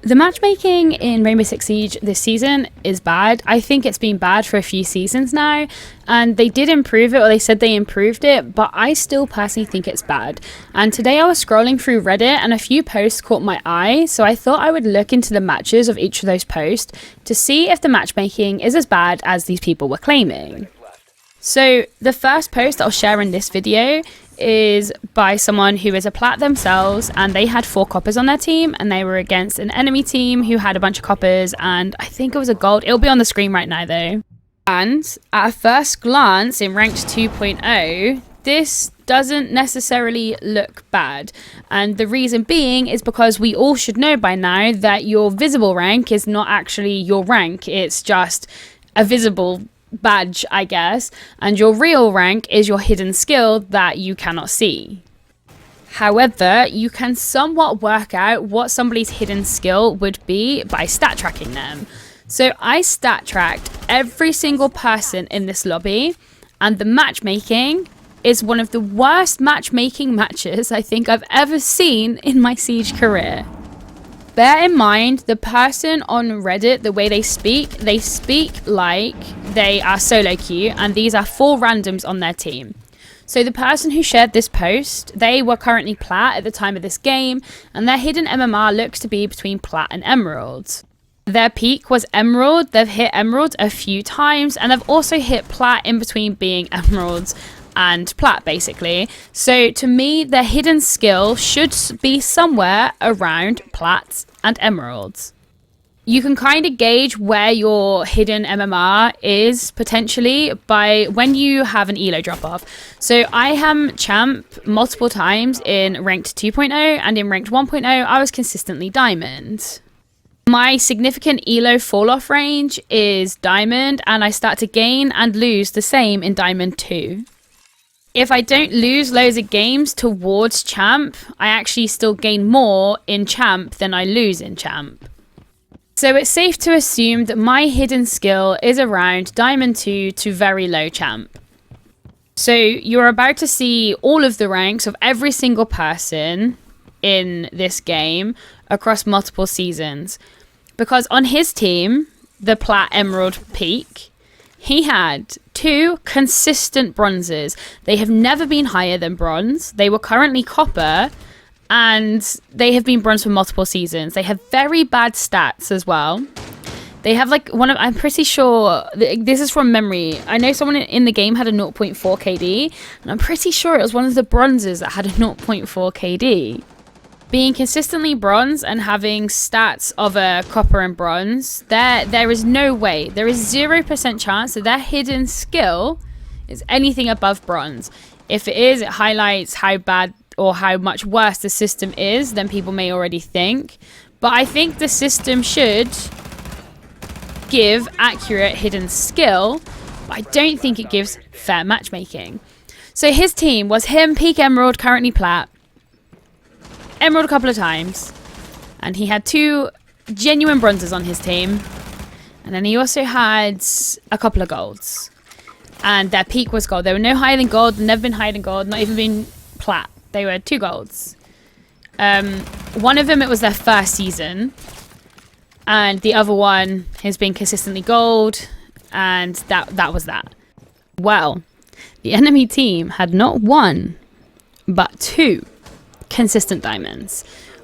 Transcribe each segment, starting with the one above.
The matchmaking in Rainbow Six Siege this season is bad. I think it's been bad for a few seasons now, and they did improve it, or they said they improved it, but I still personally think it's bad. And today I was scrolling through Reddit and a few posts caught my eye, so I thought I would look into the matches of each of those posts to see if the matchmaking is as bad as these people were claiming. So the first post I'll share in this video is by someone who is a plat themselves, and they had 4 coppers on their team, and they were against an enemy team who had a bunch of coppers, and I think it was a gold. It'll be on the screen right now though. And at a first glance in ranked 2.0, this doesn't necessarily look bad, and the reason being is because we all should know by now that your visible rank is not actually your rank. It's just a visible badge, I guess, and your real rank is your hidden skill that you cannot see. However, you can somewhat work out what somebody's hidden skill would be by stat tracking them. So I stat tracked every single person in this lobby, and the matchmaking is one of the worst matchmaking matches I think I've ever seen in my Siege career. Bear in mind, the person on Reddit, the way they speak like they are solo queue, and these are 4 randoms on their team. So the person who shared this post, they were currently plat at the time of this game, and their hidden MMR looks to be between plat and emerald. Their peak was emerald. They've hit emerald a few times, and they've also hit plat in between being emeralds and plat, basically. So to me, their hidden skill should be somewhere around plats and emeralds. You can kind of gauge where your hidden MMR is potentially by when you have an elo drop off. So I am champ multiple times in ranked 2.0, and in ranked 1.0 I was consistently diamond. My significant elo fall off range is diamond, and I start to gain and lose the same in diamond 2. If I don't lose loads of games towards champ, I actually still gain more in champ than I lose in champ. So it's safe to assume that my hidden skill is around diamond 2 to very low champ. So you're about to see all of the ranks of every single person in this game across multiple seasons. Because on his team, the plat emerald peak, he had 2 consistent bronzes. They have never been higher than bronze. They were currently copper, and they have been bronze for multiple seasons. They have very bad stats as well. They have like I'm pretty sure, this is from memory. I know someone in the game had a 0.4 KD, and I'm pretty sure it was one of the bronzes that had a 0.4 KD. Being consistently bronze and having stats of a copper and bronze, there is no way, there is 0% chance that their hidden skill is anything above bronze. If it is, it highlights how bad or how much worse the system is than people may already think. But I think the system should give accurate hidden skill, but I don't think it gives fair matchmaking. So his team was him, peak emerald, currently plat, emerald a couple of times, and he had 2 genuine bronzes on his team, and then he also had a couple of golds, and their peak was gold. They were no higher than gold, never been higher than gold, not even been plat. They were 2 golds. One of them, it was their first season, and the other one has been consistently gold, and that was that. Well, the enemy team had not 1 but 2 consistent diamonds.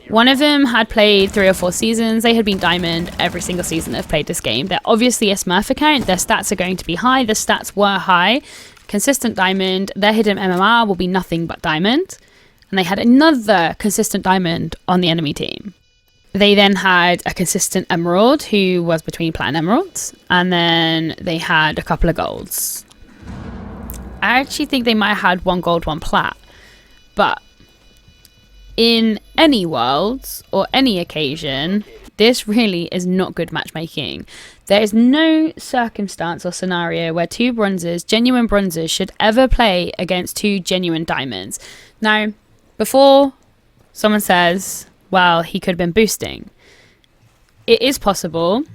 One of them had played 3 or 4 seasons. They had been diamond every single season they've played this game. They're obviously a Smurf account. Their stats are going to be high. The stats were high. Consistent diamond. Their hidden MMR will be nothing but diamond. And they had another consistent diamond on the enemy team. They then had a consistent emerald who was between plat and emeralds. And then they had a couple of golds. I actually think they might have had 1 gold, 1 plat. But in any world or any occasion, this really is not good matchmaking. There is no circumstance or scenario where 2 bronzes, genuine bronzes, should ever play against 2 genuine diamonds. Now, before someone says, well, he could have been boosting, it is possible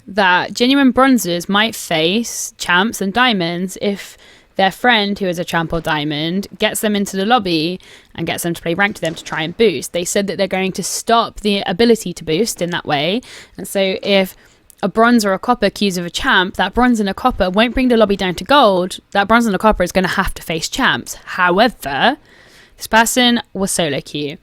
that genuine bronzes might face champs and diamonds if their friend who is a champ or diamond, gets them into the lobby and gets them to play ranked with them to try and boost. They said that they're going to stop the ability to boost in that way. And so if a bronze or a copper queues with a champ, that bronze and a copper won't bring the lobby down to gold. That bronze and a copper is going to have to face champs. However, this person was solo queue.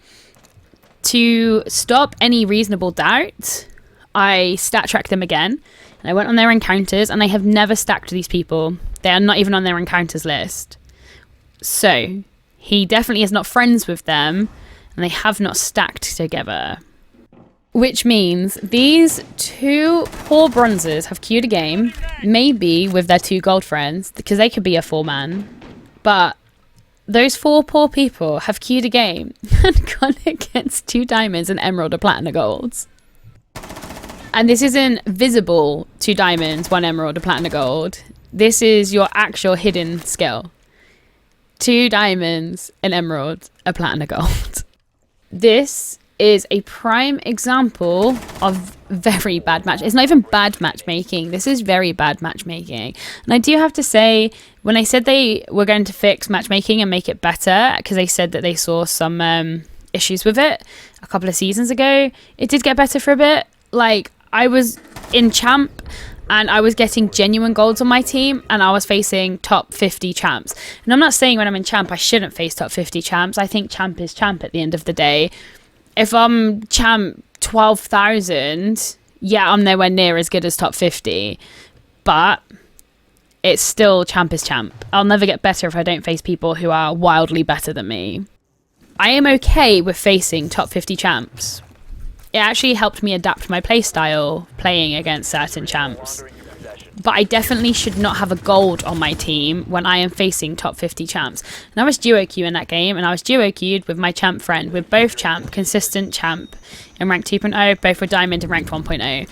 To stop any reasonable doubt, I stat tracked them again. And I went on their encounters, and I have never stacked these people. They are not even on their encounters list. So he definitely is not friends with them, and they have not stacked together. Which means these two poor bronzes have queued a game, maybe with their two gold friends, because they could be a 4-man. But those 4 poor people have queued a game and gone against 2 diamonds, an emerald, a platinum, golds. And this isn't visible 2 diamonds, 1 emerald, a platinum, gold. This is your actual hidden skill. 2 diamonds, an emerald, a platinum, gold. This is a prime example of very bad match. It's not even bad matchmaking. This is very bad matchmaking. And I do have to say, when I said they were going to fix matchmaking and make it better, because they said that they saw some issues with it a couple of seasons ago, it did get better for a bit. Like, I was in champ and I was getting genuine golds on my team, and I was facing top 50 champs. And I'm not saying when I'm in champ I shouldn't face top 50 champs. I think champ is champ at the end of the day. If I'm champ 12,000, yeah, I'm nowhere near as good as top 50. But it's still champ is champ. I'll never get better if I don't face people who are wildly better than me. I am okay with facing top 50 champs. It actually helped me adapt my playstyle playing against certain champs. But I definitely should not have a gold on my team when I am facing top 50 champs. And I was duo queue in that game, and I was duo queued with my champ friend. With both champ, consistent champ in rank 2.0, both were diamond in rank 1.0.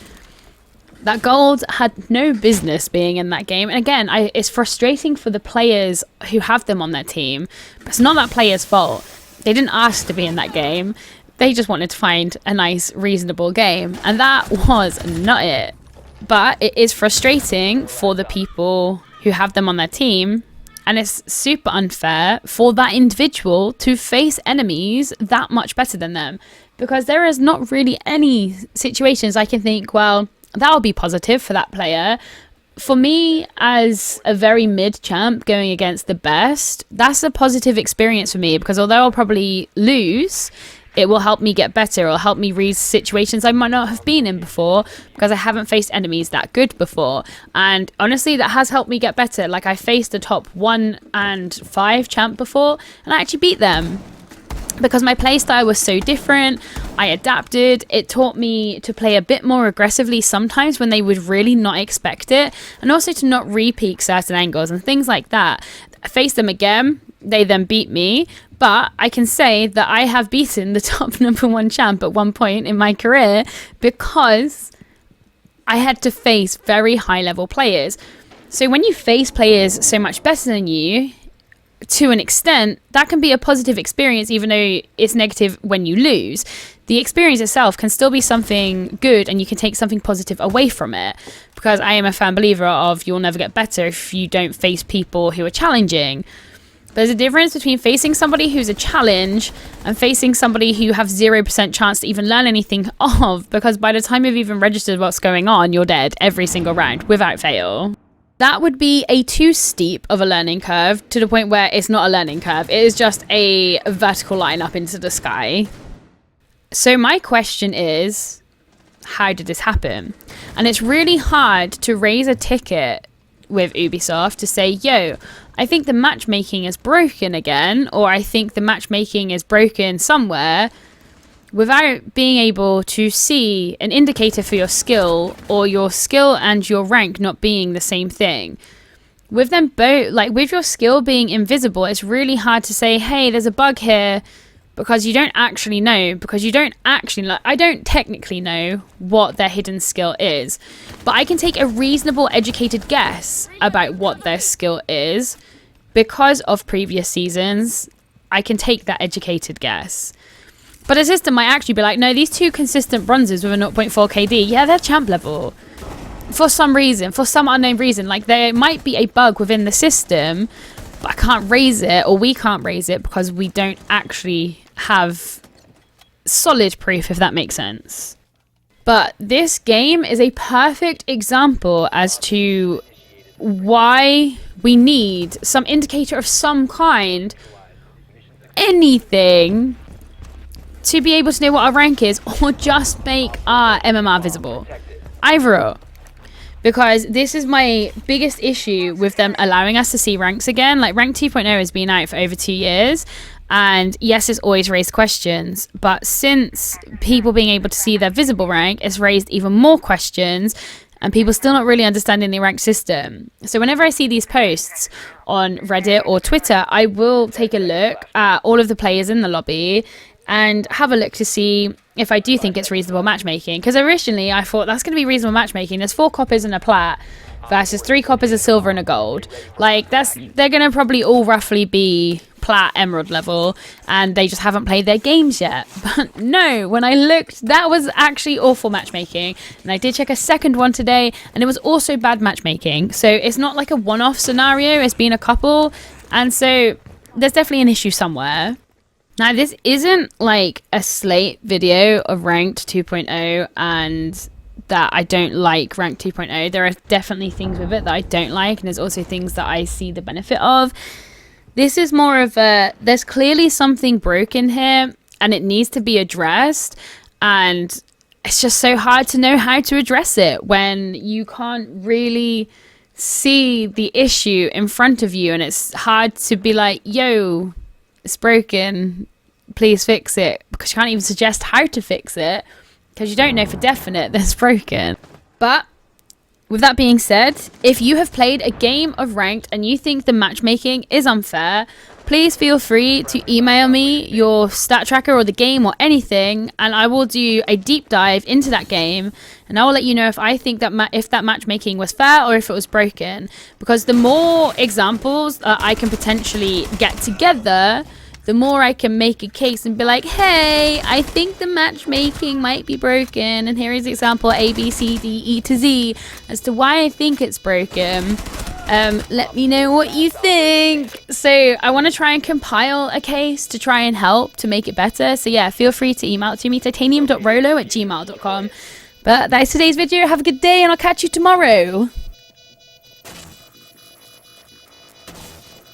That gold had no business being in that game. And again, it's frustrating for the players who have them on their team. But it's not that player's fault. They didn't ask to be in that game. They just wanted to find a nice, reasonable game. And that was not it. But it is frustrating for the people who have them on their team, and it's super unfair for that individual to face enemies that much better than them, because there is not really any situations I can think, well, that would be positive for that player. For me, as a very mid champ going against the best, that's a positive experience for me, because although I'll probably lose, it will help me get better. It'll help me read situations I might not have been in before, because I haven't faced enemies that good before. And honestly, that has helped me get better. Like, I faced a top 1 and 5 champ before, and I actually beat them. Because my playstyle was so different, I adapted. It taught me to play a bit more aggressively sometimes when they would really not expect it. And also to not re-peek certain angles and things like that. I faced them again. They then beat me. But I can say that I have beaten the top number 1 champ at one point in my career, because I had to face very high level players. So when you face players so much better than you, to an extent, that can be a positive experience, even though it's negative when you lose. The experience itself can still be something good, and you can take something positive away from it. Because I am a firm believer of you'll never get better if you don't face people who are challenging. There's a difference between facing somebody who's a challenge and facing somebody who you have 0% chance to even learn anything of, because by the time you've even registered what's going on, you're dead every single round without fail. That would be a too steep of a learning curve, to the point where it's not a learning curve. It is just a vertical line up into the sky. So my question is, how did this happen? And it's really hard to raise a ticket with Ubisoft to say, yo, I think the matchmaking is broken again, or I think the matchmaking is broken somewhere, without being able to see an indicator for your skill, or your skill and your rank not being the same thing. With them both, like with your skill being invisible, it's really hard to say, hey, there's a bug here, because you don't actually know, because you don't actually, like, I don't technically know what their hidden skill is, but I can take a reasonable educated guess about what their skill is. Because of previous seasons, I can take that educated guess. But a system might actually be like, no, these 2 consistent bronzes with a 0.4 KD, yeah, they're champ level. for some reason, for some unknown reason. Like, there might be a bug within the system, but I can't raise it, or we can't raise it because we don't actually have solid proof, if that makes sense. But this game is a perfect example as to why we need some indicator of some kind, anything, to be able to know what our rank is, or just make our MMR visible. Either or. Because this is my biggest issue with them allowing us to see ranks again. Like, rank 2.0 has been out for over 2 years. And yes, it's always raised questions. But since people being able to see their visible rank, it's raised even more questions. And people still not really understanding the rank system. So whenever I see these posts on Reddit or Twitter, I will take a look at all of the players in the lobby and have a look to see if I do think it's reasonable matchmaking. Because originally I thought that's going to be reasonable matchmaking. There's 4 coppers and a plat versus 3 coppers, a silver and a gold. Like, they're going to probably all roughly be plat emerald level, and they just haven't played their games yet. But no, when I looked, that was actually awful matchmaking. And I did check a second one today, and it was also bad matchmaking. So it's not like a one-off scenario, it's been a couple. And so there's definitely an issue somewhere. Now, this isn't like a slate video of ranked 2.0 and that I don't like ranked 2.0. There are definitely things with it that I don't like, and there's also things that I see the benefit of. This is more of a, there's clearly something broken here and it needs to be addressed, and it's just so hard to know how to address it when you can't really see the issue in front of you, and it's hard to be like, yo, it's broken, please fix it, because you can't even suggest how to fix it because you don't know for definite that it's broken. But with that being said, if you have played a game of ranked and you think the matchmaking is unfair, please feel free to email me your stat tracker or the game or anything, and I will do a deep dive into that game, and I will let you know if I think that if that matchmaking was fair or if it was broken. Because the more examples I can potentially get together, the more I can make a case and be like, hey, I think the matchmaking might be broken, and here is example A, B, C, D, E to Z as to why I think it's broken. Let me know what you think. So I want to try and compile a case to try and help to make it better. So yeah, feel free to email it to me, titanium.rolo@gmail.com. But that is today's video. Have a good day, and I'll catch you tomorrow.